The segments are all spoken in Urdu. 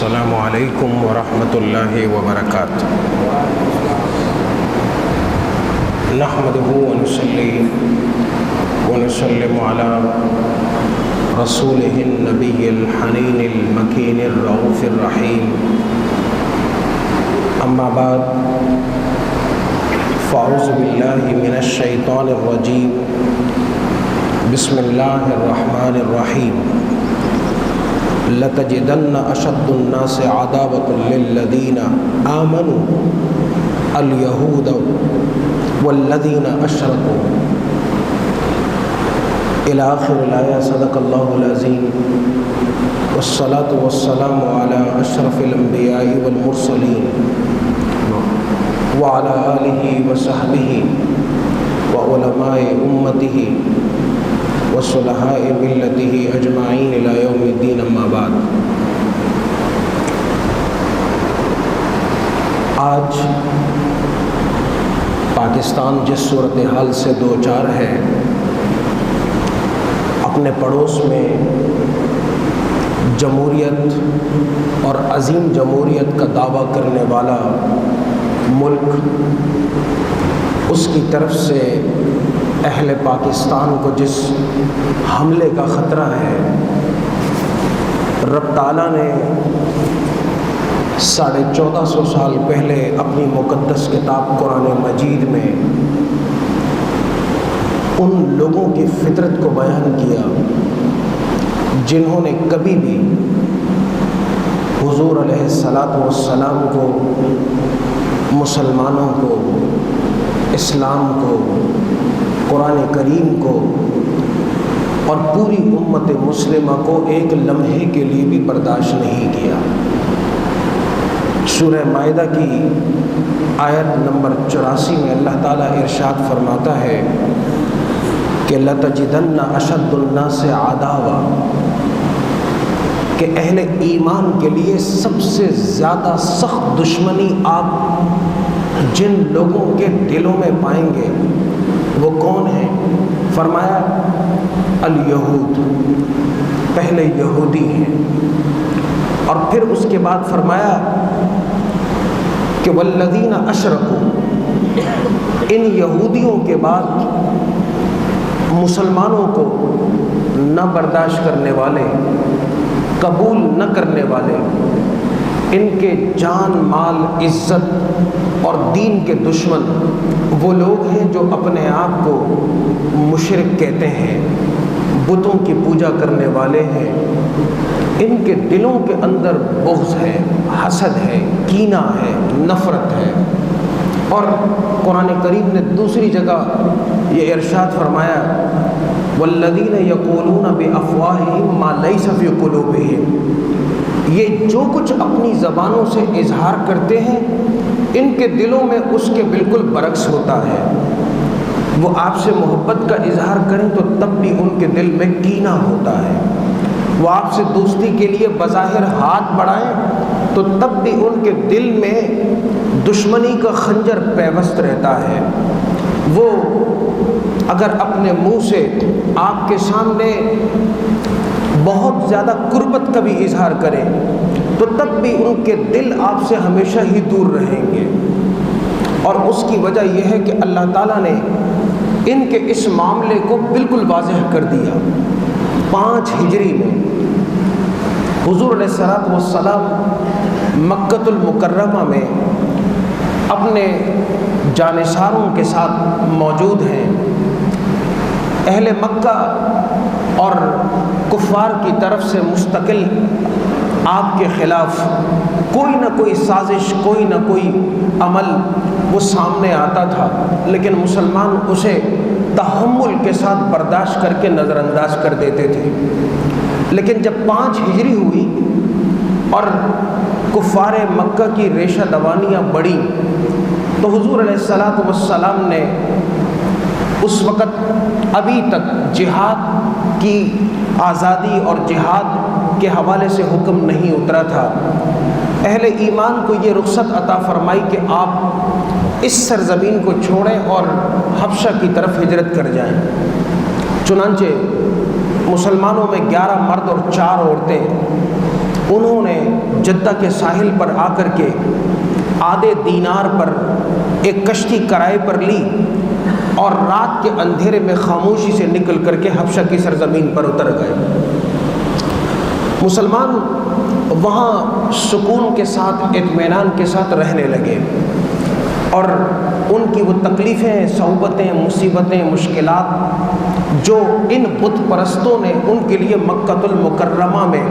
السلام علیکم ورحمۃ اللہ وبرکاتہ۔ نحمده ونصلي ونسلم على رسوله النبی الحنین المکین الرؤوف الرحیم، اما بعد فاعوذ باللہ من الشیطان الرجیم، بسم اللہ الرحمن الرحیم۔ لَتَجِدَنَّ أَشَدَّ النَّاسِ عَدَاوَةً لِلَّذِينَ آمَنُوا الْيَهُودَ وَالَّذِينَ أَشْرَكُوا إلى آخر الآية۔ صدق الله العظيم، والصلاة والسلام على أشرف الأنبياء والمرسلين وعلى آله وصحبه وعلماء أمته وصلحاء ملته اجمعین الی یوم الدین، اما بعد۔ آج پاکستان جس صورتحال سے دوچار ہے، اپنے پڑوس میں جمہوریت اور عظیم جمہوریت کا دعویٰ کرنے والا ملک، اس کی طرف سے اہل پاکستان کو جس حملے کا خطرہ ہے، رب تعالیٰ نے 1450 سال پہلے اپنی مقدس کتاب قرآن مجید میں ان لوگوں کی فطرت کو بیان کیا جنہوں نے کبھی بھی حضور علیہ السلام کو، مسلمانوں کو، اسلام کو، قرآن کریم کو اور پوری امت مسلمہ کو ایک لمحے کے لیے بھی برداشت نہیں کیا۔ سورہ مائدہ کی آیت نمبر 84 میں اللہ تعالیٰ ارشاد فرماتا ہے کہ لَتَجِدَنَّ أَشَدَّ النَّاسِ عَدَاوَةً، کہ اہل ایمان کے لیے سب سے زیادہ سخت دشمنی آپ جن لوگوں کے دلوں میں پائیں گے وہ کون ہیں؟ فرمایا الیہود، پہلے یہودی ہیں، اور پھر اس کے بعد فرمایا کہ والذین اشرکوا، ان یہودیوں کے بعد مسلمانوں کو نہ برداشت کرنے والے، قبول نہ کرنے والے، ان کے جان مال عزت اور دین کے دشمن وہ لوگ ہیں جو اپنے آپ کو مشرک کہتے ہیں، بتوں کی پوجا کرنے والے ہیں، ان کے دلوں کے اندر بغض ہے، حسد ہے، کینہ ہے، نفرت ہے۔ اور قرآن کریم نے دوسری جگہ یہ ارشاد فرمایا والذین یقولون بافواہہم ما لیس فی قلوبہم، یہ جو کچھ اپنی زبانوں سے اظہار کرتے ہیں ان کے دلوں میں اس کے بالکل برعکس ہوتا ہے۔ وہ آپ سے محبت کا اظہار کریں تو تب بھی ان کے دل میں کینہ ہوتا ہے، وہ آپ سے دوستی کے لیے بظاہر ہاتھ بڑھائیں تو تب بھی ان کے دل میں دشمنی کا خنجر پیوست رہتا ہے۔ وہ اگر اپنے منہ سے آپ کے سامنے بہت زیادہ قربت کا بھی اظہار کریں تو تب بھی ان کے دل آپ سے ہمیشہ ہی دور رہیں گے۔ اور اس کی وجہ یہ ہے کہ اللہ تعالیٰ نے ان کے اس معاملے کو بالکل واضح کر دیا۔ 5 ہجری میں حضور علیہ السلام مکۃ المکرمہ میں اپنے جانثاروں کے ساتھ موجود ہیں۔ اہل مکہ اور کفار کی طرف سے مستقل آپ کے خلاف کوئی نہ کوئی سازش، کوئی نہ کوئی عمل وہ سامنے آتا تھا، لیکن مسلمان اسے تحمل کے ساتھ برداشت کر کے نظر انداز کر دیتے تھے۔ لیکن جب 5 ہجری ہوئی اور کفار مکہ کی ریشہ دوانیاں بڑھیں تو حضور علیہ السلام نے اس وقت ابھی تک جہاد کی آزادی اور جہاد کے حوالے سے حکم نہیں اترا تھا۔ اہل ایمان کو یہ رخصت عطا فرمائی کہ آپ اس سرزمین کو چھوڑیں اور حبشہ کی طرف ہجرت کر جائیں۔ چنانچہ مسلمانوں میں 11 مرد اور 4 عورتیں انہوں نے جدہ کے ساحل پر آ کر کے آدھے دینار پر ایک کشتی کرائے پر لی اور رات کے اندھیرے میں خاموشی سے نکل کر کے حبشہ کی سرزمین پر اتر گئے۔ مسلمان وہاں سکون کے ساتھ، اطمینان کے ساتھ رہنے لگے، اور ان کی وہ تکلیفیں، صعوبتیں، مصیبتیں، مشکلات جو ان بت پرستوں نے ان کے لیے مکہ المکرمہ میں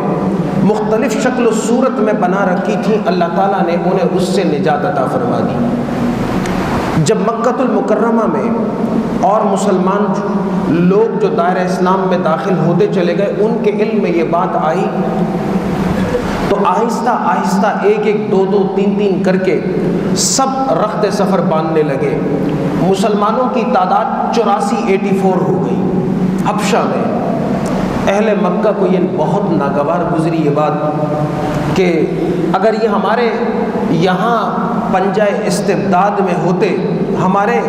مختلف شکل و صورت میں بنا رکھی تھیں، اللہ تعالیٰ نے انہیں اس سے نجات عطا فرما دی۔ جب مکہ المکرمہ میں اور مسلمان لوگ جو دائرہ اسلام میں داخل ہوتے چلے گئے، ان کے علم میں یہ بات آئی تو آہستہ آہستہ ایک ایک، دو دو، تین تین کر کے سب رخت سفر باندھنے لگے۔ مسلمانوں کی تعداد 84 ہو گئی حبشہ میں۔ اہل مکہ کو یہ بہت ناگوار گزری یہ بات کہ اگر یہ ہمارے یہاں پنجہ استبداد میں ہوتے، ہمارے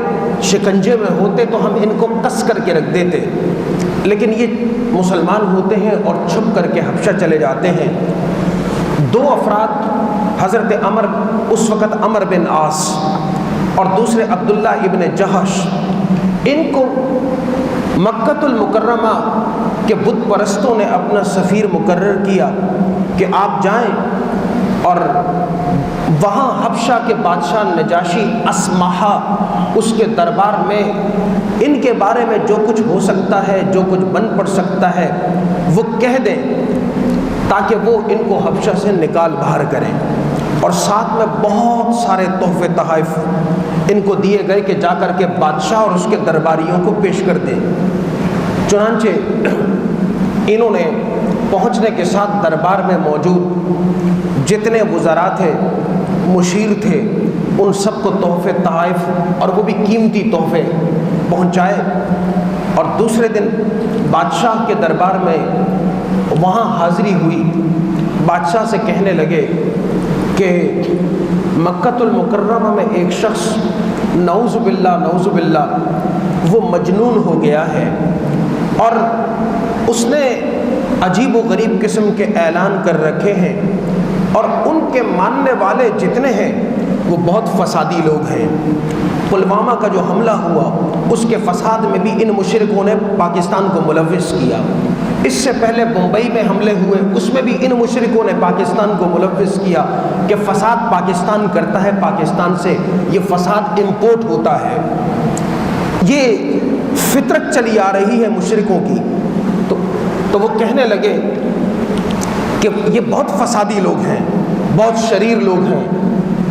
شکنجے میں ہوتے تو ہم ان کو کس کر کے رکھ دیتے، لیکن یہ مسلمان ہوتے ہیں اور چھپ کر کے حبشہ چلے جاتے ہیں۔ 2 افراد، حضرت عمر، اس وقت عمر بن عاص اور دوسرے عبداللہ ابن جہش، ان کو مکہ المکرمہ کے بت پرستوں نے اپنا سفیر مقرر کیا کہ آپ جائیں اور وہاں حبشہ کے بادشاہ نجاشی اسمہا، اس کے دربار میں ان کے بارے میں جو کچھ ہو سکتا ہے، جو کچھ بن پڑ سکتا ہے وہ کہہ دیں تاکہ وہ ان کو حبشہ سے نکال باہر کریں، اور ساتھ میں بہت سارے تحفے تحائف ان کو دیے گئے کہ جا کر کے بادشاہ اور اس کے درباریوں کو پیش کر دیں۔ چنانچہ انہوں نے پہنچنے کے ساتھ دربار میں موجود جتنے وزراء تھے، مشیر تھے، ان سب کو تحفے تحائف اور وہ بھی قیمتی تحفے پہنچائے، اور دوسرے دن بادشاہ کے دربار میں وہاں حاضری ہوئی۔ بادشاہ سے کہنے لگے کہ مکہ المکرمہ میں ایک شخص نعوذ باللہ وہ مجنون ہو گیا ہے، اور اس نے عجیب و غریب قسم کے اعلان کر رکھے ہیں، اور ان کے ماننے والے جتنے ہیں وہ بہت فسادی لوگ ہیں۔ پلوامہ کا جو حملہ ہوا اس کے فساد میں بھی ان مشرکوں نے پاکستان کو ملوث کیا۔ اس سے پہلے بمبئی میں حملے ہوئے، اس میں بھی ان مشرکوں نے پاکستان کو ملوث کیا کہ فساد پاکستان کرتا ہے، پاکستان سے یہ فساد امپورٹ ہوتا ہے۔ یہ فطرت چلی آ رہی ہے مشرکوں کی۔ تو وہ کہنے لگے کہ یہ بہت فسادی لوگ ہیں، بہت شریر لوگ ہیں،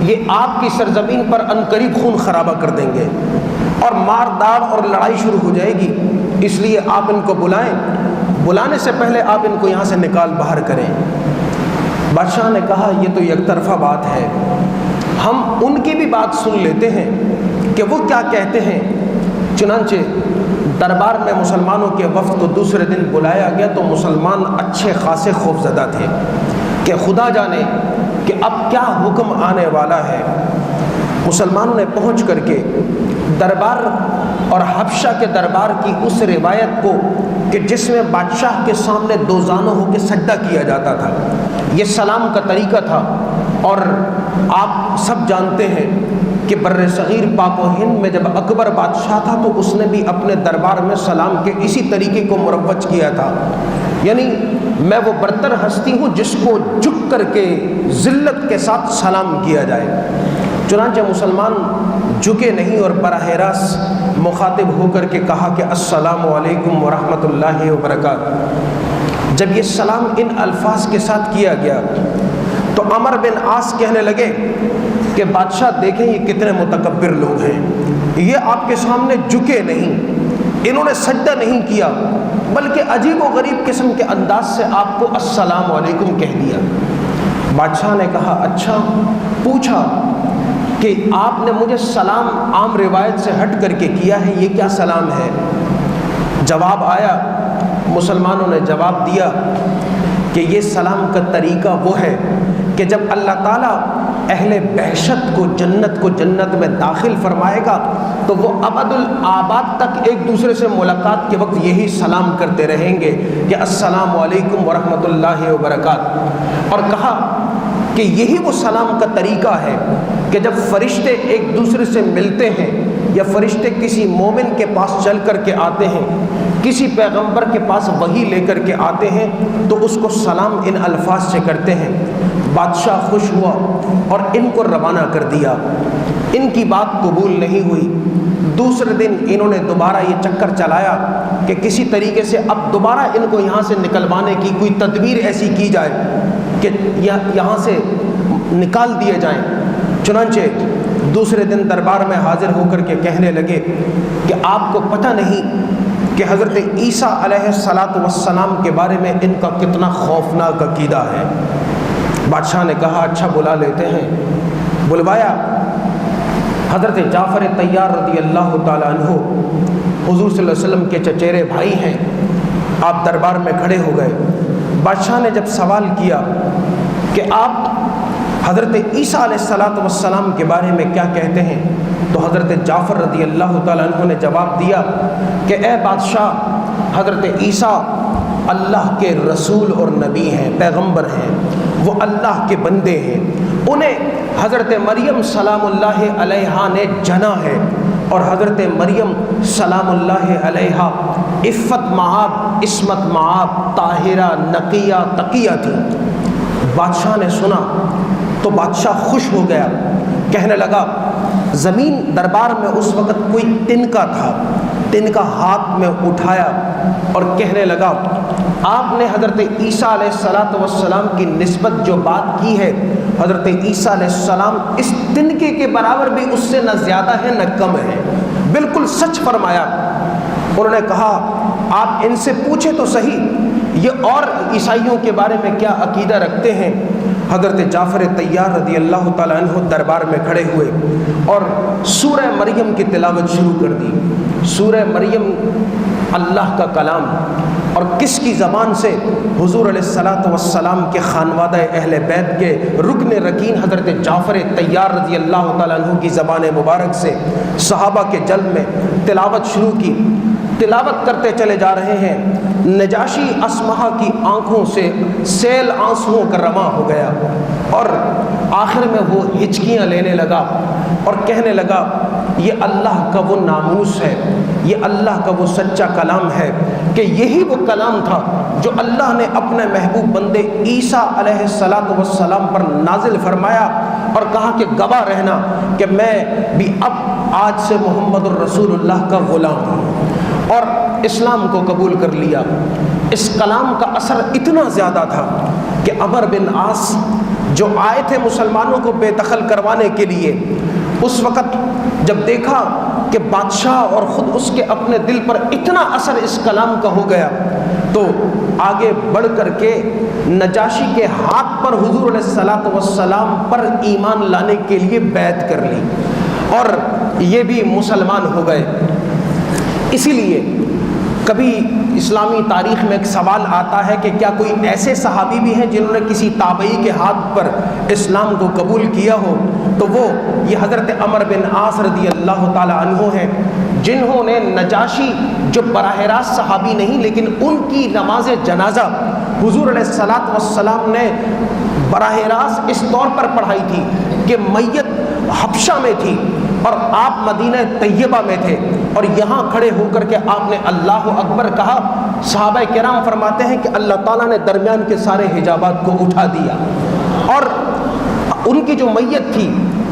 یہ آپ کی سرزمین پر عنقریب خون خرابہ کر دیں گے اور مار داڑ اور لڑائی شروع ہو جائے گی، اس لیے آپ ان کو بلائیں، بلانے سے پہلے آپ ان کو یہاں سے نکال باہر کریں۔ بادشاہ نے کہا یہ تو یک طرفہ بات ہے، ہم ان کی بھی بات سن لیتے ہیں کہ وہ کیا کہتے ہیں۔ چنانچہ دربار میں مسلمانوں کے وفد کو دوسرے دن بلایا گیا تو مسلمان اچھے خاصے خوفزدہ تھے کہ خدا جانے کہ اب کیا حکم آنے والا ہے۔ مسلمانوں نے پہنچ کر کے دربار اور حبشہ کے دربار کی اس روایت کو کہ جس میں بادشاہ کے سامنے دو زانوں ہو کے سجدہ کیا جاتا تھا، یہ سلام کا طریقہ تھا، اور آپ سب جانتے ہیں کہ بر صغیر پاک و ہند میں جب اکبر بادشاہ تھا تو اس نے بھی اپنے دربار میں سلام کے اسی طریقے کو مروج کیا تھا، یعنی میں وہ برتر ہستی ہوں جس کو جھک کر کے ذلت کے ساتھ سلام کیا جائے۔ چنانچہ مسلمان جھکے نہیں اور براہ راست مخاطب ہو کر کے کہا کہ السلام علیکم ورحمۃ اللہ وبرکاتہ۔ جب یہ سلام ان الفاظ کے ساتھ کیا گیا تو عمر بن عاص کہنے لگے کہ بادشاہ دیکھیں یہ کتنے متکبر لوگ ہیں، یہ آپ کے سامنے جھکے نہیں، انہوں نے سجدہ نہیں کیا، بلکہ عجیب و غریب قسم کے انداز سے آپ کو السلام علیکم کہہ دیا۔ بادشاہ نے کہا اچھا، پوچھا کہ آپ نے مجھے سلام عام روایت سے ہٹ کر کے کیا ہے، یہ کیا سلام ہے؟ جواب آیا، مسلمانوں نے جواب دیا کہ یہ سلام کا طریقہ وہ ہے کہ جب اللہ تعالیٰ اہل بہشت کو جنت میں داخل فرمائے گا تو وہ ابد الآباد تک ایک دوسرے سے ملاقات کے وقت یہی سلام کرتے رہیں گے کہ السلام علیکم ورحمۃ اللہ وبرکاتہ. اور کہا کہ یہی وہ سلام کا طریقہ ہے کہ جب فرشتے ایک دوسرے سے ملتے ہیں یا فرشتے کسی مومن کے پاس چل کر کے آتے ہیں، کسی پیغمبر کے پاس وحی لے کر کے آتے ہیں، تو اس کو سلام ان الفاظ سے کرتے ہیں. بادشاہ خوش ہوا اور ان کو روانہ کر دیا. ان کی بات قبول نہیں ہوئی. دوسرے دن انہوں نے دوبارہ یہ چکر چلایا کہ کسی طریقے سے اب دوبارہ ان کو یہاں سے نکلوانے کی کوئی تدبیر ایسی کی جائے کہ یہاں سے نکال دیے جائیں. چنانچہ دوسرے دن دربار میں حاضر ہو کر کے کہنے لگے کہ آپ کو پتہ نہیں کہ حضرت عیسیٰ علیہ السلام کے بارے میں ان کا کتنا خوفناک عقیدہ ہے. بادشاہ نے کہا اچھا بلا لیتے ہیں. بلوایا. حضرت جعفر طیار رضی اللہ تعالیٰ عنہ حضور صلی اللہ علیہ وسلم کے چچیرے بھائی ہیں. آپ دربار میں کھڑے ہو گئے. بادشاہ نے جب سوال کیا کہ آپ حضرت عیسیٰ علیہ السلام کے بارے میں کیا کہتے ہیں، تو حضرت جعفر رضی اللہ تعالیٰ عنہ نے جواب دیا کہ اے بادشاہ، حضرت عیسیٰ اللہ کے رسول اور نبی ہیں، پیغمبر ہیں، وہ اللہ کے بندے ہیں. انہیں حضرت مریم سلام اللہ علیہا نے جنا ہے، اور حضرت مریم سلام اللہ علیہا عفت معاب، عصمت معاب، طاہرہ، نقیہ، تقیہ تھی. بادشاہ نے سنا تو بادشاہ خوش ہو گیا. کہنے لگا، زمین دربار میں اس وقت کوئی تنکا تھا، تنکا ہاتھ میں اٹھایا اور کہنے لگا آپ نے حضرت عیسیٰ علیہ السلام کی نسبت جو بات کی ہے، حضرت عیسیٰ علیہ السلام اس تنکے کے برابر بھی اس سے نہ زیادہ ہے نہ کم ہے، بالکل سچ فرمایا. انہوں نے کہا آپ ان سے پوچھے تو صحیح یہ اور عیسائیوں کے بارے میں کیا عقیدہ رکھتے ہیں. حضرت جعفر طیار رضی اللہ تعالیٰ عنہ دربار میں کھڑے ہوئے اور سورہ مریم کی تلاوت شروع کر دی. سورہ مریم اللہ کا کلام، اور کس کی زبان سے؟ حضور علیہ السلام کے خانوادہ اہل بیت کے رکن رکین حضرت جعفر طیار رضی اللہ تعالیٰ عنہ کی زبان مبارک سے صحابہ کے جلد میں تلاوت شروع کی. تلاوت کرتے چلے جا رہے ہیں. نجاشی اسمہا کی آنکھوں سے سیل آنسوؤں کا رواں ہو گیا، اور آخر میں وہ ہچکیاں لینے لگا اور کہنے لگا یہ اللہ کا وہ ناموس ہے، یہ اللہ کا وہ سچا کلام ہے کہ یہی وہ کلام تھا جو اللہ نے اپنے محبوب بندے عیسیٰ علیہ السلام پر نازل فرمایا اور کہا کہ گواہ رہنا کہ میں بھی اب آج سے محمد الرسول اللہ کا غلام ہوں، اور اسلام کو قبول کر لیا. اس کلام کا اثر اتنا زیادہ تھا کہ عمر بن عاص جو آئے تھے مسلمانوں کو بے دخل کروانے کے لیے، اس وقت جب دیکھا کہ بادشاہ اور خود اس کے اپنے دل پر اتنا اثر اس کلام کا ہو گیا، تو آگے بڑھ کر کے نجاشی کے ہاتھ پر حضور علیہ السلام پر ایمان لانے کے لیے بیعت کر لی اور یہ بھی مسلمان ہو گئے. اسی لیے کبھی اسلامی تاریخ میں ایک سوال آتا ہے کہ کیا کوئی ایسے صحابی بھی ہیں جنہوں نے کسی تابعی کے ہاتھ پر اسلام کو قبول کیا ہو؟ تو وہ یہ حضرت عمر بن عاص رضی اللہ تعالی عنہ ہیں، جنہوں نے نجاشی جو براہ راست صحابی نہیں لیکن ان کی نماز جنازہ حضور علیہ السلام نے براہ راست اس طور پر پڑھائی تھی کہ میت حبشہ میں تھی اور آپ مدینہ طیبہ میں تھے، اور یہاں کھڑے ہو کر کے آپ نے اللہ اکبر کہا. صحابہ کرام فرماتے ہیں کہ اللہ تعالیٰ نے درمیان کے سارے حجابات کو اٹھا دیا، اور ان کی جو میت تھی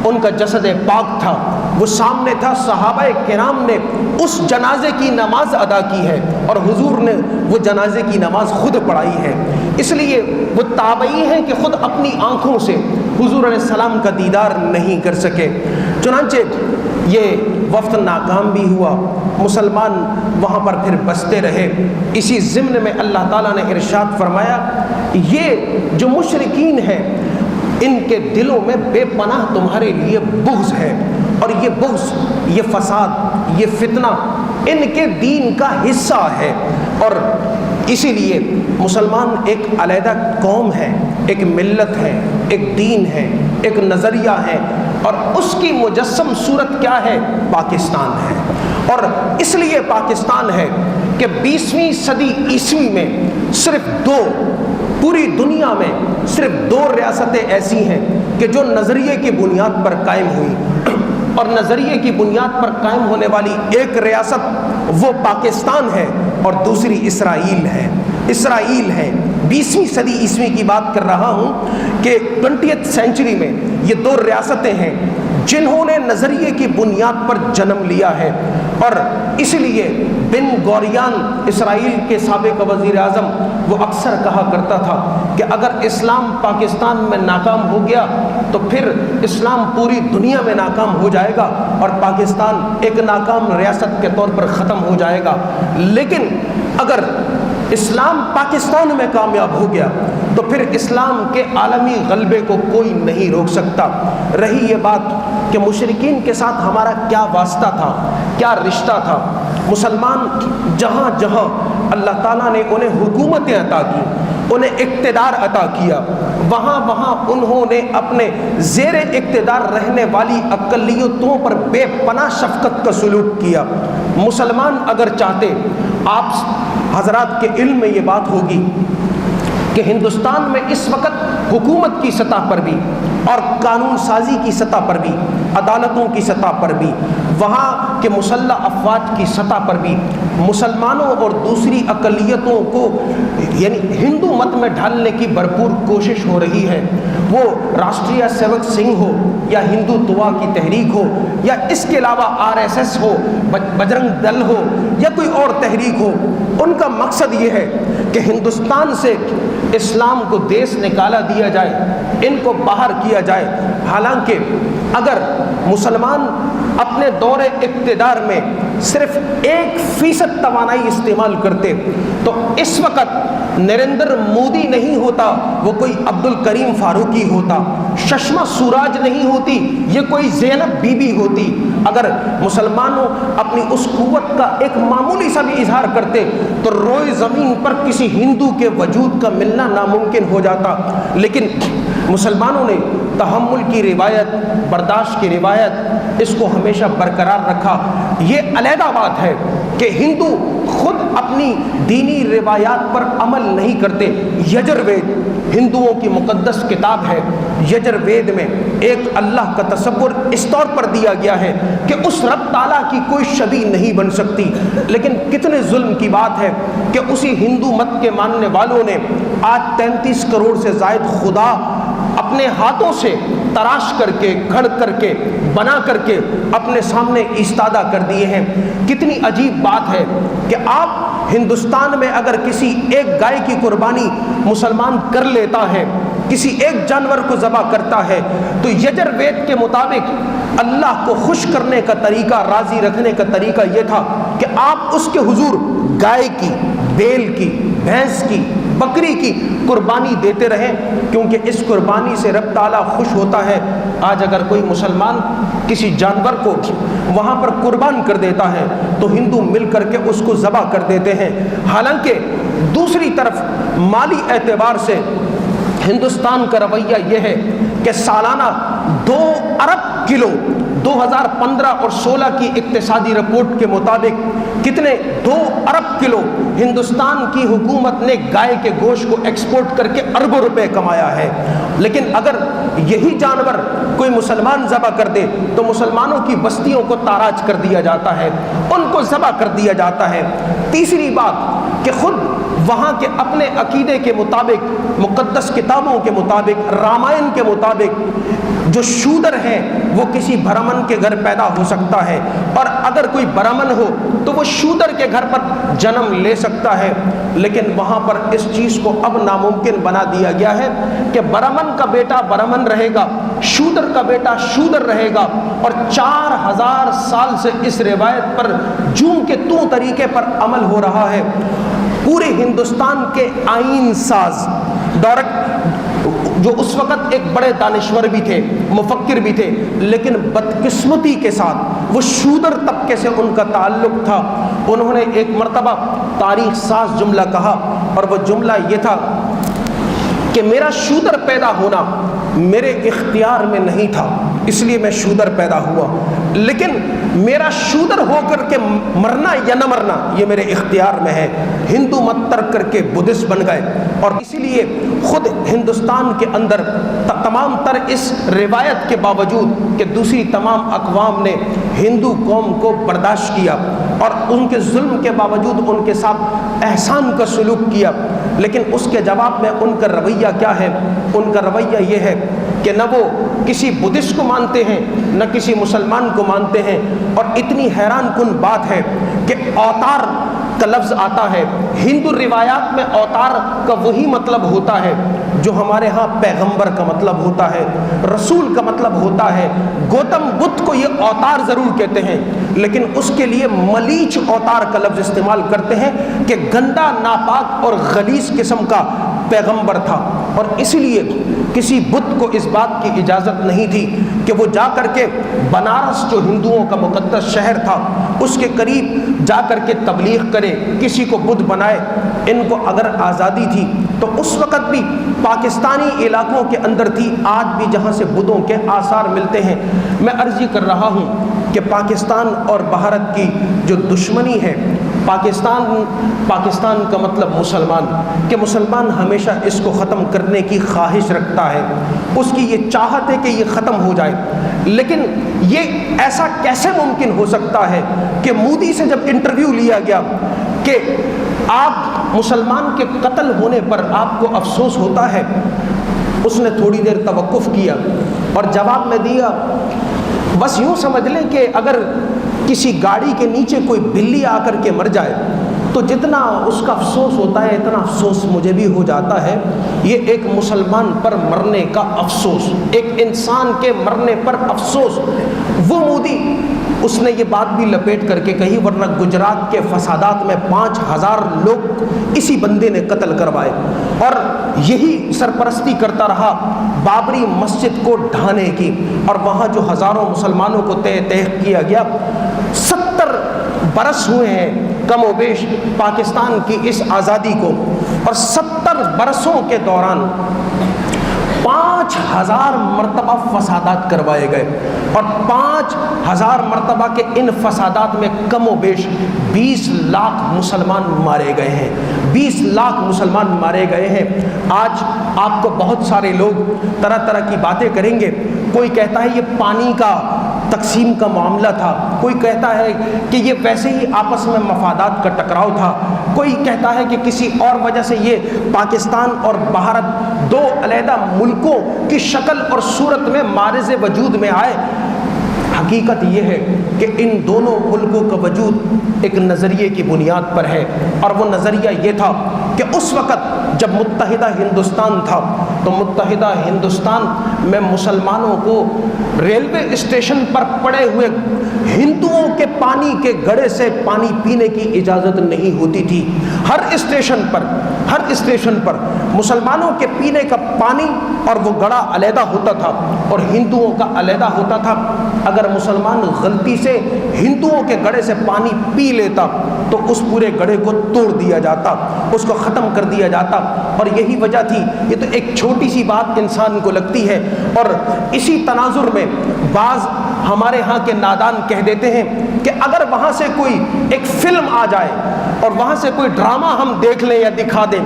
ان کا جسد پاک تھا، وہ سامنے تھا. صحابہ کرام نے اس جنازے کی نماز ادا کی ہے اور حضور نے وہ جنازے کی نماز خود پڑھائی ہے. اس لیے وہ تابعی ہیں کہ خود اپنی آنکھوں سے حضور علیہ السلام کا دیدار نہیں کر سکے. چنانچہ یہ وفد ناکام بھی ہوا، مسلمان وہاں پر پھر بستے رہے. اسی ضمن میں اللہ تعالیٰ نے ارشاد فرمایا یہ جو مشرکین ہیں ان کے دلوں میں بے پناہ تمہارے لیے بغض ہے، اور یہ بغض، یہ فساد، یہ فتنہ ان کے دین کا حصہ ہے. اور اسی لیے مسلمان ایک علیحدہ قوم ہے، ایک ملت ہے، ایک دین ہے، ایک نظریہ ہے، اور اس کی مجسم صورت کیا ہے؟ پاکستان ہے۔ اور اس لیے پاکستان ہے کہ 20ویں صدی عیسوی میں صرف دو، پوری دنیا میں صرف دو ریاستیں ایسی ہیں کہ جو نظریے کی بنیاد پر قائم ہوئی، اور نظریے کی بنیاد پر قائم ہونے والی ایک ریاست وہ پاکستان ہے اور دوسری اسرائیل ہے۔ اسرائیل ہے۔ 20ویں صدی عیسوی کی بات کر رہا ہوں کہ 20th سینچری میں یہ دو ریاستیں ہیں جنہوں نے نظریے کی بنیاد پر جنم لیا ہے۔ اور اس لیے بن گوریان، اسرائیل کے سابق وزیر اعظم، وہ اکثر کہا کرتا تھا کہ اگر اسلام پاکستان میں ناکام ہو گیا تو پھر اسلام پوری دنیا میں ناکام ہو جائے گا اور پاکستان ایک ناکام ریاست کے طور پر ختم ہو جائے گا۔ لیکن اگر اسلام پاکستان میں کامیاب ہو گیا تو پھر اسلام کے عالمی غلبے کو کوئی نہیں روک سکتا۔ رہی یہ بات کہ مشرکین کے ساتھ ہمارا کیا واسطہ تھا، کیا رشتہ تھا، مسلمان جہاں جہاں اللہ تعالیٰ نے انہیں حکومتیں عطا کی، انہیں اقتدار عطا کیا، وہاں وہاں انہوں نے اپنے زیر اقتدار رہنے والی اقلیتوں پر بے پناہ شفقت کا سلوک کیا۔ مسلمان اگر چاہتے، آپ حضرات کے علم میں یہ بات ہوگی کہ ہندوستان میں اس وقت حکومت کی سطح پر بھی اور قانون سازی کی سطح پر بھی، عدالتوں کی سطح پر بھی، وہاں کے مسلح افواج کی سطح پر بھی مسلمانوں اور دوسری اقلیتوں کو یعنی ہندو مت میں ڈھالنے کی بھرپور کوشش ہو رہی ہے۔ وہ راشٹریہ سیوک سنگھ ہو یا ہندوتوا کی تحریک ہو یا اس کے علاوہ RSS ہو، بجرنگ دل ہو یا کوئی اور تحریک ہو، ان کا مقصد یہ ہے کہ ہندوستان سے اسلام کو دیس نکالا دیا جائے، ان کو باہر کیا جائے۔ حالانکہ اگر مسلمان اپنے دور اقتدار میں صرف 1% توانائی استعمال کرتے تو اس وقت نریندر مودی نہیں ہوتا، وہ کوئی عبد الکریم فاروقی ہوتا، ششما سوراج نہیں ہوتی، یہ کوئی زینب بی بی ہوتی۔ اگر مسلمانوں اپنی اس قوت کا ایک معمولی سا بھی اظہار کرتے تو روئے زمین پر کسی ہندو کے وجود کا ملنا ناممکن ہو جاتا۔ لیکن مسلمانوں نے تحمل کی روایت، برداشت کی روایت، اس کو ہمیشہ برقرار رکھا۔ یہ علیحدہ بات ہے کہ ہندو خود اپنی دینی روایات پر عمل نہیں کرتے۔ یجروید ہندوؤں کی مقدس کتاب ہے۔ یجروید میں ایک اللہ کا تصور اس طور پر دیا گیا ہے کہ اس رب تعالیٰ کی کوئی شبیہ نہیں بن سکتی۔ لیکن کتنے ظلم کی بات ہے کہ اسی ہندو مت کے ماننے والوں نے آج 33 کروڑ سے زائد خدا اپنے ہاتھوں سے تراش کر کے، گھڑ کر کے، بنا کر کے اپنے سامنے ایستادہ کر دیے ہیں۔ کتنی عجیب بات ہے کہ آپ ہندوستان میں اگر کسی ایک گائے کی قربانی مسلمان کر لیتا ہے، کسی ایک جانور کو ذبح کرتا ہے، تو یجروید کے مطابق اللہ کو خوش کرنے کا طریقہ، راضی رکھنے کا طریقہ یہ تھا کہ آپ اس کے حضور گائے کی، بیل کی، بھینس کی، بکری کی قربانی دیتے رہیں، کیونکہ اس قربانی سے رب تعالیٰ خوش ہوتا ہے۔ آج اگر کوئی مسلمان کسی جانور کو وہاں پر قربان کر دیتا ہے تو ہندو مل کر کے اس کو ذبح کر دیتے ہیں۔ حالانکہ دوسری طرف مالی اعتبار سے ہندوستان کا رویہ یہ ہے کہ سالانہ 2 ارب کلو 2015 اور 16 کی اقتصادی رپورٹ کے مطابق کتنے 2 ارب کلو ہندوستان کی حکومت نے گائے کے گوشت کو ایکسپورٹ کر کے اربوں روپے کمایا ہے۔ لیکن اگر یہی جانور کوئی مسلمان ذبح کر دے تو مسلمانوں کی بستیوں کو تاراج کر دیا جاتا ہے، ان کو ذبح کر دیا جاتا ہے۔ تیسری بات کہ خود وہاں کے اپنے عقیدے کے مطابق، مقدس کتابوں کے مطابق، رامائن کے مطابق جو شودر ہے وہ کسی برہمن کے گھر پیدا ہو سکتا ہے، اور اگر کوئی برہمن ہو تو وہ شودر کے گھر پر جنم لے سکتا ہے۔ لیکن وہاں پر اس چیز کو اب ناممکن بنا دیا گیا ہے کہ برہمن کا بیٹا برہمن رہے گا، شودر کا بیٹا شودر رہے گا، اور 4000 سال سے اس روایت پر جوں کے توں طریقے پر عمل ہو رہا ہے۔ پورے ہندوستان کے آئین ساز جو اس وقت ایک بڑے دانشور بھی تھے، مفکر بھی تھے، لیکن بدقسمتی کے ساتھ وہ شودر طبقے سے ان کا تعلق تھا۔ انہوں نے ایک مرتبہ تاریخ ساز جملہ کہا، اور وہ جملہ یہ تھا کہ میرا شودر پیدا ہونا میرے اختیار میں نہیں تھا، اس لیے میں شودر پیدا ہوا، لیکن میرا شودر ہو کر کے مرنا یا نہ مرنا یہ میرے اختیار میں ہے۔ ہندو مت ترک کر کے بدھسٹ بن گئے، اور اسی لیے خود ہندوستان کے اندر تمام تر اس روایت کے باوجود کہ دوسری تمام اقوام نے ہندو قوم کو برداشت کیا اور ان کے ظلم کے باوجود ان کے ساتھ احسان کا سلوک کیا، لیکن اس کے جواب میں ان کا رویہ کیا ہے؟ ان کا رویہ یہ ہے کہ نہ وہ کسی بدھسٹ کو مانتے ہیں نہ کسی مسلمان کو مانتے ہیں، اور اتنی حیران کن بات ہے کہ اوتار کا لفظ آتا ہے ہندو روایات میں، اوتار کا وہی مطلب ہوتا ہے جو ہمارے ہاں پیغمبر کا مطلب ہوتا ہے، رسول کا مطلب ہوتا ہے۔ گوتم بدھ کو یہ اوتار ضرور کہتے ہیں، لیکن اس کے لیے ملیچ اوتار کا لفظ استعمال کرتے ہیں کہ گندا، ناپاک اور غلیظ قسم کا پیغمبر تھا، اور اس لیے کسی بت کو اس بات کی اجازت نہیں تھی کہ وہ جا کر کے بنارس جو ہندوؤں کا مقدس شہر تھا اس کے قریب جا کر کے تبلیغ کرے، کسی کو بدھ بنائے۔ ان کو اگر آزادی تھی تو اس وقت بھی پاکستانی علاقوں کے اندر تھی، آج بھی جہاں سے بدھوں کے آثار ملتے ہیں۔ میں عرض کر رہا ہوں کہ پاکستان اور بھارت کی جو دشمنی ہے، پاکستان کا مطلب مسلمان، کہ مسلمان ہمیشہ اس کو ختم کرنے کی خواہش رکھتا ہے، اس کی یہ چاہت ہے کہ یہ ختم ہو جائے، لیکن یہ ایسا کیسے ممکن ہو سکتا ہے کہ مودی سے جب انٹرویو لیا گیا کہ آپ مسلمان کے قتل ہونے پر آپ کو افسوس ہوتا ہے، اس نے تھوڑی دیر توقف کیا اور جواب میں دیا، بس یوں سمجھ لیں کہ اگر کسی گاڑی کے نیچے کوئی بلی آ کر کے مر جائے تو جتنا اس کا افسوس ہوتا ہے اتنا افسوس مجھے بھی ہو جاتا ہے۔ یہ ایک مسلمان پر مرنے کا افسوس، ایک انسان کے مرنے پر افسوس۔ وہ مودی اس نے یہ بات بھی لپیٹ کر کے کہی، ورنہ گجرات کے فسادات میں 5000 لوگ اسی بندے نے قتل کروائے، اور یہی سرپرستی کرتا رہا بابری مسجد کو ڈھانے کی، اور وہاں جو ہزاروں مسلمانوں کو تہ کیا گیا۔ 70 برس ہوئے ہیں کم و بیش پاکستان کی اس آزادی کو، اور 70 برسوں کے دوران 5000 مرتبہ فسادات کروائے گئے، اور 5000 مرتبہ کے ان فسادات میں کم و بیش 20 لاکھ مسلمان مارے گئے ہیں، 20 لاکھ مسلمان مارے گئے ہیں۔ آج آپ کو بہت سارے لوگ طرح طرح کی باتیں کریں گے، کوئی کہتا ہے یہ پانی کا تقسیم کا معاملہ تھا، کوئی کہتا ہے کہ یہ ویسے ہی آپس میں مفادات کا ٹکراؤ تھا، کوئی کہتا ہے کہ کسی اور وجہ سے یہ پاکستان اور بھارت دو علیحدہ ملکوں کی شکل اور صورت میں معرض وجود میں آئے۔ حقیقت یہ ہے کہ ان دونوں ملکوں کا وجود ایک نظریے کی بنیاد پر ہے، اور وہ نظریہ یہ تھا کہ اس وقت جب متحدہ ہندوستان تھا تو متحدہ ہندوستان میں مسلمانوں کو ریلوے اسٹیشن پر پڑے ہوئے ہندوؤں کے پانی کے گڑھے سے پانی پینے کی اجازت نہیں ہوتی تھی۔ ہر اسٹیشن پر مسلمانوں کے پینے کا پانی اور وہ گڑھا علیحدہ ہوتا تھا اور ہندوؤں کا علیحدہ ہوتا تھا۔ اگر مسلمان غلطی سے ہندوؤں کے گڑھے سے پانی پی لیتا تو اس پورے گڑھے کو توڑ دیا جاتا، اس کو ختم کر دیا جاتا، اور یہی وجہ تھی۔ یہ تو ایک چھوٹی سی بات انسان کو لگتی ہے، اور اسی تناظر میں بعض ہمارے ہاں کے نادان کہہ دیتے ہیں کہ اگر وہاں سے کوئی ایک فلم آ جائے اور وہاں سے کوئی ڈرامہ ہم دیکھ لیں یا دکھا دیں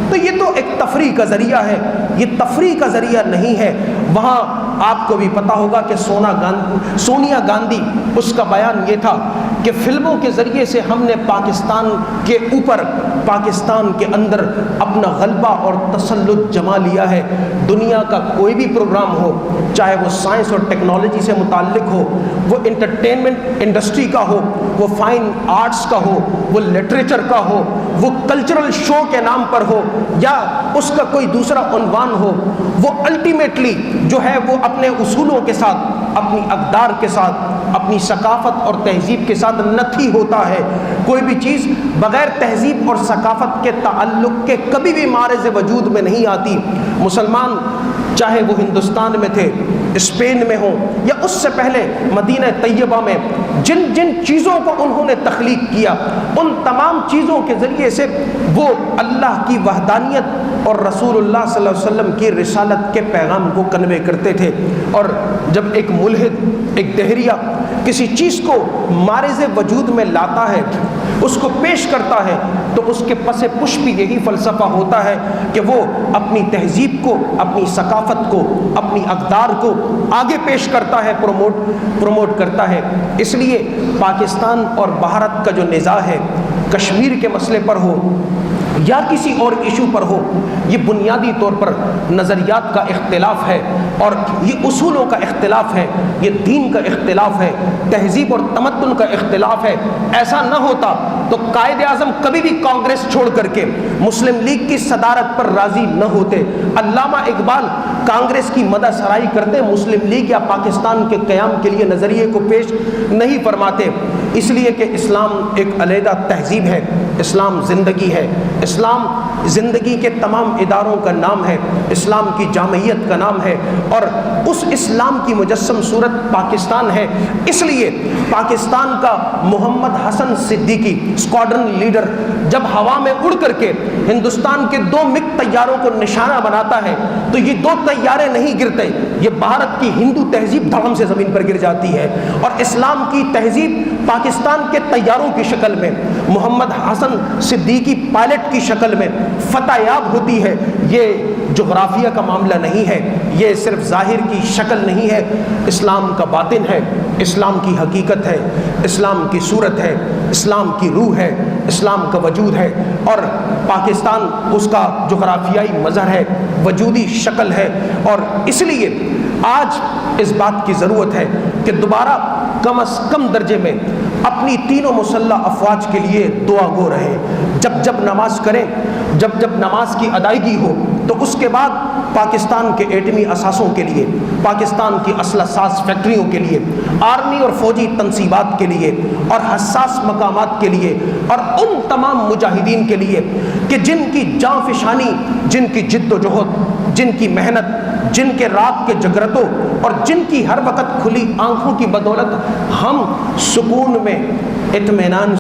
تو یہ تو ایک تفریح کا ذریعہ ہے۔ یہ تفریح کا ذریعہ نہیں ہے۔ وہاں آپ کو بھی پتا ہوگا کہ سونیا گاندھی، اس کا بیان یہ تھا کہ فلموں کے ذریعے سے ہم نے پاکستان کے اوپر، پاکستان کے اندر اپنا غلبہ اور تسلط جما لیا ہے۔ دنیا کا کوئی بھی پروگرام ہو، چاہے وہ سائنس اور ٹیکنالوجی سے متعلق ہو، وہ انٹرٹینمنٹ انڈسٹری کا ہو، وہ فائن آرٹس کا ہو، وہ لٹریچر کا ہو، وہ کلچرل شو کے نام پر ہو، یا اس کا کوئی دوسرا عنوان ہو، وہ الٹیمیٹلی جو ہے وہ اپنے اصولوں کے ساتھ، اپنی اقدار کے ساتھ، اپنی ثقافت اور تہذیب کے ساتھ نتھی ہوتا ہے۔ کوئی بھی چیز بغیر تہذیب اور ثقافت کے تعلق کے کبھی بھی معرض وجود میں نہیں آتی۔ مسلمان چاہے وہ ہندوستان میں تھے، اسپین میں ہوں، یا اس سے پہلے مدینہ طیبہ میں، جن جن چیزوں کو انہوں نے تخلیق کیا، ان تمام چیزوں کے ذریعے سے وہ اللہ کی وحدانیت اور رسول اللہ صلی اللہ علیہ وسلم کی رسالت کے پیغام کو کنوے کرتے تھے۔ اور جب ایک ملحد، ایک دہریہ کسی چیز کو مارز وجود میں لاتا ہے، اس کو پیش کرتا ہے، تو اس کے پس پش بھی یہی فلسفہ ہوتا ہے کہ وہ اپنی تہذیب کو، اپنی ثقافت کو، اپنی اقدار کو آگے پیش کرتا ہے، پروموٹ کرتا ہے۔ اس لیے پاکستان اور بھارت کا جو نزاع ہے، کشمیر کے مسئلے پر ہو یا کسی اور ایشو پر ہو، یہ بنیادی طور پر نظریات کا اختلاف ہے، اور یہ اصولوں کا اختلاف ہے، یہ دین کا اختلاف ہے، تہذیب اور تمدن کا اختلاف ہے۔ ایسا نہ ہوتا تو قائد اعظم کبھی بھی کانگریس چھوڑ کر کے مسلم لیگ کی صدارت پر راضی نہ ہوتے۔ علامہ اقبال کانگریس کی مدح سرائی کرتے، مسلم لیگ یا پاکستان کے قیام کے لیے نظریے کو پیش نہیں فرماتے، اس لیے کہ اسلام ایک علیحدہ تہذیب ہے، اسلام زندگی ہے، اسلام زندگی کے تمام اداروں کا نام ہے، اسلام کی جامعیت کا نام ہے، اور اس اسلام کی مجسم صورت پاکستان ہے۔ اس لیے پاکستان کا محمد حسن صدیقی اسکواڈرن لیڈر جب ہوا میں اڑ کر کے ہندوستان کے 2 مگ طیاروں کو نشانہ بناتا ہے، تو یہ 2 طیارے نہیں گرتے، یہ بھارت کی ہندو تہذیب دھڑم سے زمین پر گر جاتی ہے، اور اسلام کی تہذیب پاکستان کے طیاروں کی شکل میں، محمد حسن صدیقی پائلٹ کی شکل میں فتح یاب ہوتی ہے۔ یہ جغرافیہ کا معاملہ نہیں ہے، یہ صرف ظاہر کی شکل نہیں ہے، اسلام کا باطن ہے، اسلام کی حقیقت ہے، اسلام کی صورت ہے، اسلام کی روح ہے، اسلام کا وجود ہے، اور پاکستان اس کا جغرافیائی مظہر ہے، وجودی شکل ہے۔ اور اس لیے آج اس بات کی ضرورت ہے کہ دوبارہ کم از کم درجے میں اپنی تینوں مسلح افواج کے لیے دعا گو رہیں۔ جب جب نماز کریں، جب جب نماز کی ادائیگی ہو، تو اس کے بعد پاکستان کے ایٹمی اثاثوں کے لیے، پاکستان کی اسلحہ ساز فیکٹریوں کے لیے، آرمی اور فوجی تنصیبات کے لیے، اور حساس مقامات کے لیے، اور ان تمام مجاہدین کے لیے کہ جن کی جاں فشانی، جن کی جد و جہد، جن کی محنت، جن کے رات کے جگرتوں اور جن کی ہر وقت کھلی آنکھوں کی بدولت ہم سکون میں اطمینان